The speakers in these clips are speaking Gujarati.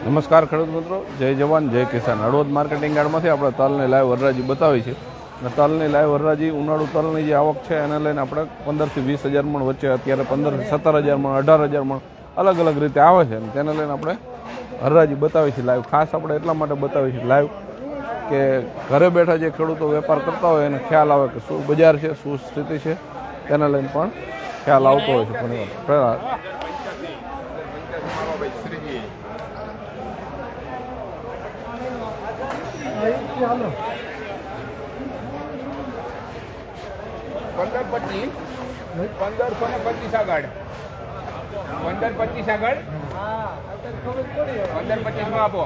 નમસ્કાર ખેડૂત મિત્રો, જય જવાન જય કિસાન. હળવદ માર્કેટિંગ યાર્ડમાંથી આપણે તલની લાઈવ હરાજી બતાવી છે. અને તલની લાઈવ હરાજી ઉનાળુ તલની જે આવક છે એને લઈને આપણે 15 થી 20 હજાર મણ વચ્ચે, અત્યારે 15 થી 17 હજાર મણ, 18 હજાર મણ અલગ અલગ રીતે આવે છે. અને તેને લઈને આપણે હરાજી બતાવી છે લાઈવ. ખાસ આપણે એટલા માટે બતાવી છે લાઈવ કે ઘરે બેઠા જે ખેડૂતો વેપાર કરતા હોય એને ખ્યાલ આવે કે શું બજાર છે, શું સ્થિતિ છે, તેને લઈને પણ ખ્યાલ આવતો હોય છે. ઘણીવાર 15-25 આગળ 15-25 આગળ 15-25 માં આપો.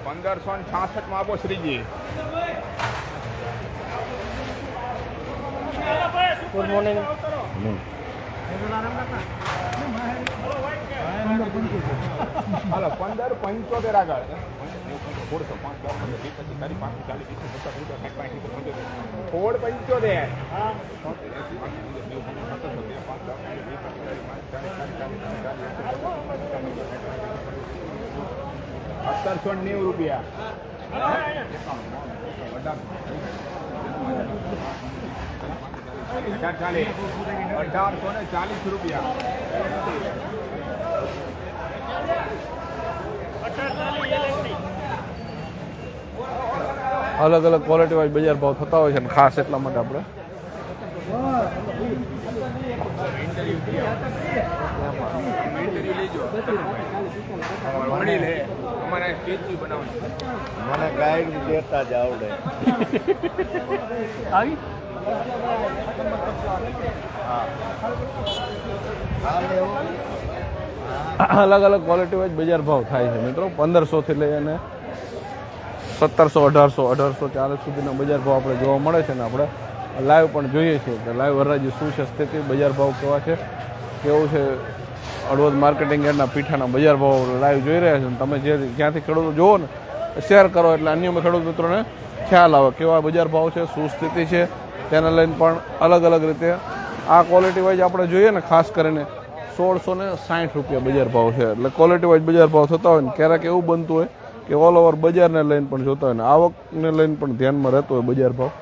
1566 માં આપો શ્રીજી. Good morning. હાલો 15-75 આગળ 1790 રૂપિયા. 1840 રૂપિયા. અલગ અલગ ક્વોલિટી વાઇઝ બજાર ભાવ થતા હોય છે અને ખાસ એટલા માટે આપણે મને ગાઈડ દેતા જ આવડે. આવી અલગ અલગ ક્વોલિટી વાઇઝ બજાર ભાવ થાય છે મિત્રો. 1500 થી લઈ અને 1700, 1840 સુધીના બજાર ભાવ આપણે જોવા મળે છે. ને આપણે લાઈવ પણ જોઈએ છીએ કે લાઈવ હરાજી શું છે, સ્થિતિ, બજાર ભાવ કેવા છે, કેવું છે. હળવદ માર્કેટિંગ યાર્ડના પીઠાના બજાર ભાવ લાઈવ જોઈ રહ્યા છે. તમે જ્યાંથી ખેડૂતો જુઓ ને શેર કરો એટલે અન્ય ખેડૂત મિત્રોને ખ્યાલ આવે કેવા બજાર ભાવ છે, શું સ્થિતિ છે. તેને લઈને પણ અલગ અલગ રીતે આ ક્વોલિટી વાઇઝ આપણે જોઈએ ને ખાસ કરીને 1660 રૂપિયા બજાર ભાવ છે. એટલે ક્વોલિટી વાઇઝ બજાર ભાવ થતા હોય ને ક્યારેક એવું બનતું હોય કે ઓલ ઓવર બજારને લઈને પણ જોતા હોય ને આવકને લઈને પણ ધ્યાનમાં રહેતો હોય બજાર ભાવ.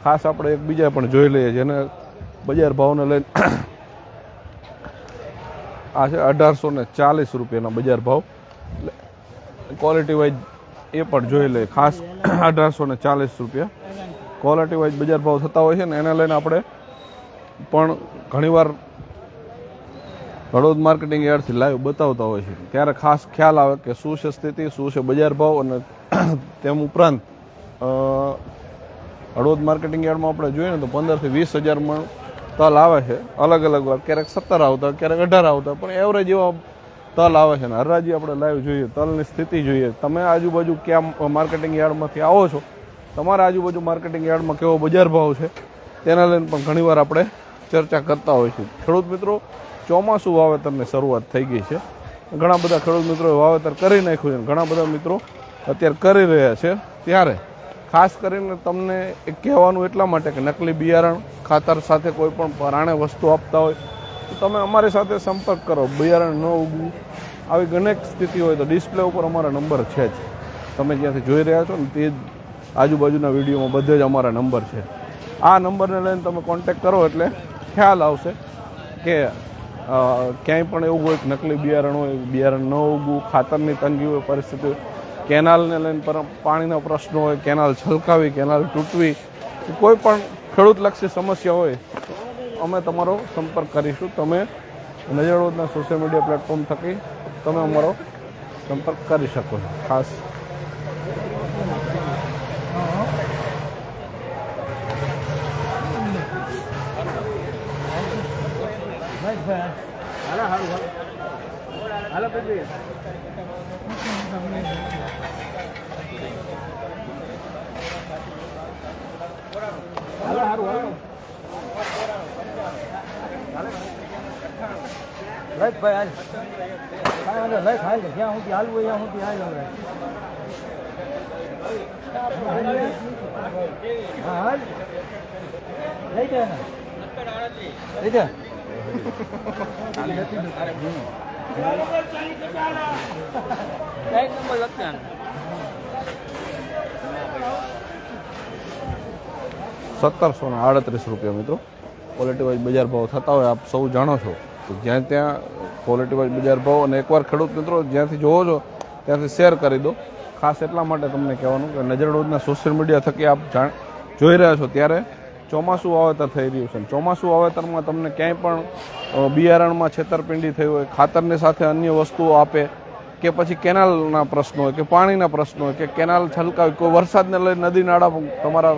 ખાસ આપણે એકબીજા પણ જોઈ લઈએ જેને બજાર ભાવને લઈને આ છે 1840 રૂપિયાના બજાર ભાવ. ક્વોલિટી વાઇઝ એ પણ જોઈ લઈએ. ખાસ 1840 રૂપિયા ક્વોલિટી વાઇઝ બજાર ભાવ થતા હોય છે ને એને લઈને આપણે પણ ઘણીવાર હળવદ માર્કેટિંગ યાર્ડથી લાઈવ બતાવતા હોય છે. ત્યારે ખાસ ખ્યાલ આવે કે શું છે સ્થિતિ, શું છે બજાર ભાવ. અને તેમ ઉપરાંત હળવદ માર્કેટિંગ યાર્ડમાં આપણે જોઈએ ને તો 15 થી 20 હજાર મણ તલ આવે છે. અલગ અલગ વાર ક્યારેક 17 આવતા, ક્યારેક 18 આવતા, પણ એવરેજ એવા તલ આવે છે. ને હરાજી આપણે લાઈવ જોઈએ, તલની સ્થિતિ જોઈએ. તમે આજુબાજુ ક્યાં માર્કેટિંગ યાર્ડમાંથી આવો છો, તમારા આજુબાજુ માર્કેટિંગ યાર્ડમાં કેવો બજાર ભાવ છે તેના લઈને પણ ઘણીવાર આપણે ચર્ચા કરતા હોય છે. ખેડૂત મિત્રો, ચોમાસું વાવેતરની શરૂઆત થઈ ગઈ છે. ઘણા બધા ખેડૂત મિત્રોએ વાવેતર કરી નાખ્યું છે. ઘણા બધા મિત્રો અત્યારે કરી રહ્યા છે. ત્યારે ખાસ કરીને તમને એક કહેવાનું એટલા માટે કે નકલી બિયારણ, ખાતર સાથે કોઈ પણ પરાણે વસ્તુ આપતા હોય તો તમે અમારી સાથે સંપર્ક કરો. બિયારણ ન ઉગવું આવી અનેક સ્થિતિ હોય તો ડિસ્પ્લે ઉપર અમારા નંબર છે જ. તમે જ્યાંથી જોઈ રહ્યા છો ને તે જ આજુબાજુના વિડીયોમાં બધે જ અમારા નંબર છે. આ નંબરને લઈને તમે કોન્ટેક્ટ કરો એટલે ખ્યાલ આવશે કે ક્યાંય પણ એવું હોય કે નકલી બિયારણ હોય, બિયારણ ન ઉગવું, ખાતરની તંગી હોય, પરિસ્થિતિ હોય, કેનાલને લઈને પાણીનો પ્રશ્ન હોય, કેનાલ છલકાવી, કેનાલ તૂટવી, કોઈ પણ ખેડૂતલક્ષી સમસ્યા હોય અમે તમારો સંપર્ક કરીશું. તમે નજર હળવદના સોશિયલ મીડિયા પ્લેટફોર્મ થકી તમે અમારો સંપર્ક કરી શકો છો. ખાસ જ્યાં સુધી હાલવું ત્યાં સુધી હાલ. હા હાલ લઈ જાય ને. ₹1738 મિત્રો ક્વોલિટી વાઇઝ બજાર ભાવ થતા હોય આપ સૌ જાણો છો તો જ્યાં ત્યાં ક્વોલિટી વાઇઝ બજાર ભાવ અને એકવાર ખેડૂત મિત્રો જ્યાંથી જોવો છો ત્યાંથી શેર કરી દો. ખાસ એટલા માટે તમને કહેવાનું કે નજર રોજના સોશિયલ મીડિયા થકી આપ જોઈ રહ્યા છો ત્યારે ચોમાસું વાવેતર થઈ રહ્યું છે. ચોમાસું વાવેતરમાં તમને ક્યાંય પણ બિયારણમાં છેતરપિંડી થઈ હોય, ખાતરની સાથે અન્ય વસ્તુઓ આપે કે પછી કેનાલના પ્રશ્નો હોય કે પાણીના પ્રશ્નો હોય કે કેનાલ છલકાવી કોઈ વરસાદને લઈને નદી નાળા તમારા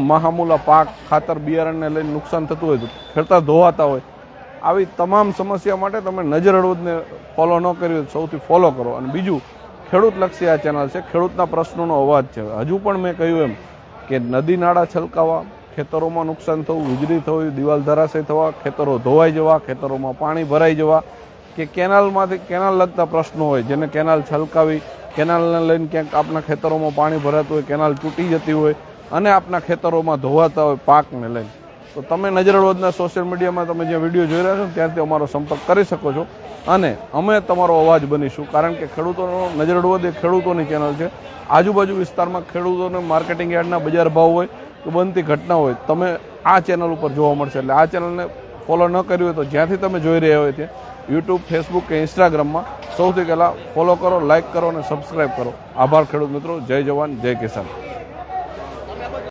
મહામૂલા પાક ખાતર બિયારણને લઈને નુકસાન થતું હોય તો ખેડતા ધોવાતા હોય, આવી તમામ સમસ્યા માટે તમે નજર હળવદને ફોલો ન કર્યું હોય સૌથી ફોલો કરો. અને બીજું ખેડૂતલક્ષી આ ચેનલ છે, ખેડૂતના પ્રશ્નોનો અવાજ છે. હજુ પણ મેં કહ્યું એમ કે નદી નાળા છલકાવા, ખેતરોમાં નુકસાન થવું, વીજળી થવી, દિવાલ ધરાશય થવા, ખેતરો ધોવાઈ જવા, ખેતરોમાં પાણી ભરાઈ જવા કે કેનાલમાંથી કેનાલ લગતા પ્રશ્નો હોય જેને કેનાલ છલકાવી કેનાલને લઈને ક્યાંક આપના ખેતરોમાં પાણી ભરાતું હોય, કેનાલ તૂટી જતી હોય અને આપના ખેતરોમાં ધોવાતા હોય પાકને લઈને, તો તમે નજર હળવદના સોશિયલ મીડિયામાં તમે જે વિડીયો જોઈ રહ્યા છો ત્યાંથી અમારો સંપર્ક કરી શકો છો અને અમે તમારો અવાજ બનીશું. કારણ કે ખેડૂતોનો નજર હળવદ એ ખેડૂતોની ચેનલ છે. આજુબાજુ વિસ્તારમાં ખેડૂતોને માર્કેટિંગ યાર્ડના બજાર ભાવ હોય કે બનતી ઘટના હોય તમે આ ચેનલ ઉપર જોવા મળશે. એટલે આ ચેનલને ફોલો ન કર્યું હોય તો જ્યાંથી તમે જોઈ રહ્યા હોય ત્યાં યુટ્યુબ, ફેસબુક કે ઇન્સ્ટાગ્રામમાં સૌથી પહેલાં ફોલો કરો, લાઇક કરો અને સબસ્ક્રાઈબ કરો. આભાર ખેડૂત મિત્રો. જય જવાન, જય કિસાન.